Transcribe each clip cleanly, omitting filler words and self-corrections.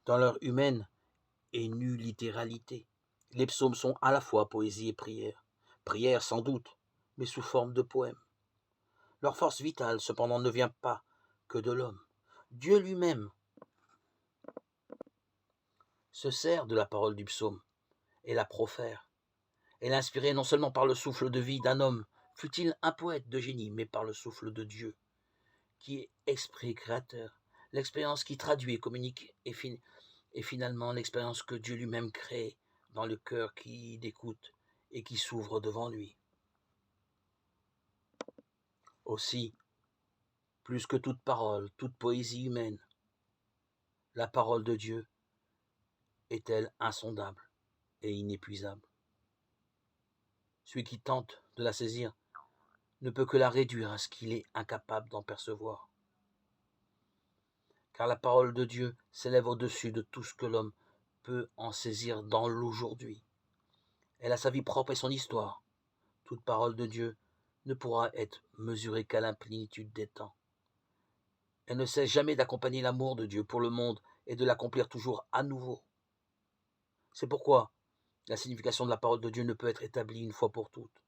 Dans leur humaine et nue littéralité, les psaumes sont à la fois poésie et prière. Prière sans doute, mais sous forme de poème. Leur force vitale, cependant, ne vient pas que de l'homme. Dieu lui-même se sert de la parole du psaume et la profère. Elle est inspirée non seulement par le souffle de vie d'un homme, fût-il un poète de génie, mais par le souffle de Dieu, qui est esprit créateur, l'expérience qui traduit et communique et finalement l'expérience que Dieu lui-même crée dans le cœur qui l'écoute et qui s'ouvre devant lui. Aussi, plus que toute parole, toute poésie humaine, la parole de Dieu est-elle insondable et inépuisable. Celui qui tente de la saisir ne peut que la réduire à ce qu'il est incapable d'en percevoir. Car la parole de Dieu s'élève au-dessus de tout ce que l'homme peut en saisir dans l'aujourd'hui. Elle a sa vie propre et son histoire. Toute parole de Dieu ne pourra être mesurée qu'à l'implitude des temps. Elle ne cesse jamais d'accompagner l'amour de Dieu pour le monde et de l'accomplir toujours à nouveau. C'est pourquoi la signification de la parole de Dieu ne peut être établie une fois pour toutes.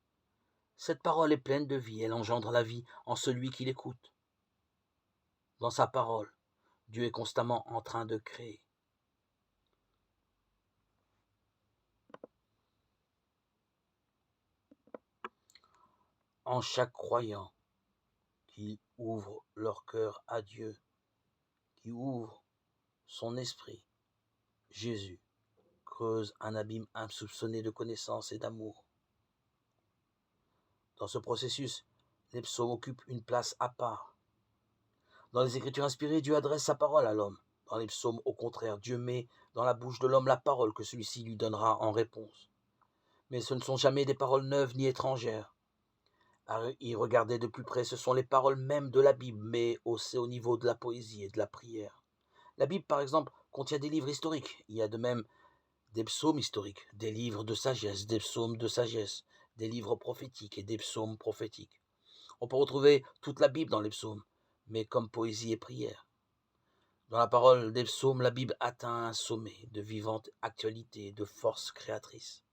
Cette parole est pleine de vie, elle engendre la vie en celui qui l'écoute. Dans sa parole, Dieu est constamment en train de créer. En chaque croyant qui ouvre leur cœur à Dieu, qui ouvre son esprit, Jésus creuse un abîme insoupçonné de connaissance et d'amour. Dans ce processus, les psaumes occupent une place à part. Dans les Écritures inspirées, Dieu adresse sa parole à l'homme. Dans les psaumes, au contraire, Dieu met dans la bouche de l'homme la parole que celui-ci lui donnera en réponse. Mais ce ne sont jamais des paroles neuves ni étrangères. À y regarder de plus près, ce sont les paroles mêmes de la Bible, mais haussées au niveau de la poésie et de la prière. La Bible, par exemple, contient des livres historiques. Il y a de même des psaumes historiques, des livres de sagesse, des psaumes de sagesse, des livres prophétiques et des psaumes prophétiques. On peut retrouver toute la Bible dans les psaumes, mais comme poésie et prière. Dans la parole des psaumes, la Bible atteint un sommet de vivante actualité, de force créatrice.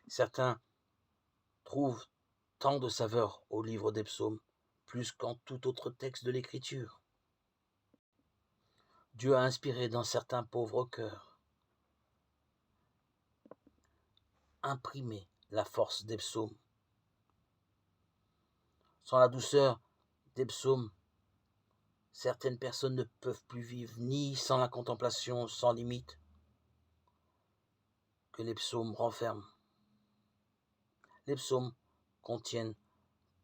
Certains trouvent tant de saveur au livre des psaumes, plus qu'en tout autre texte de l'Écriture. Dieu a inspiré dans certains pauvres cœurs, imprimé la force des psaumes. Sans la douceur des psaumes, certaines personnes ne peuvent plus vivre, ni sans la contemplation sans limite que les psaumes renferment. Les psaumes contiennent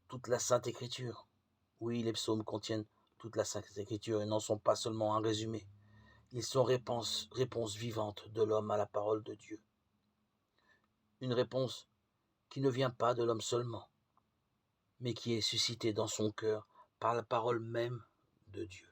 toute la Sainte Écriture. Oui, les psaumes contiennent toute la Sainte Écriture et n'en sont pas seulement un résumé. Ils sont réponse vivante de l'homme à la parole de Dieu. Une réponse qui ne vient pas de l'homme seulement, mais qui est suscitée dans son cœur par la parole même de Dieu.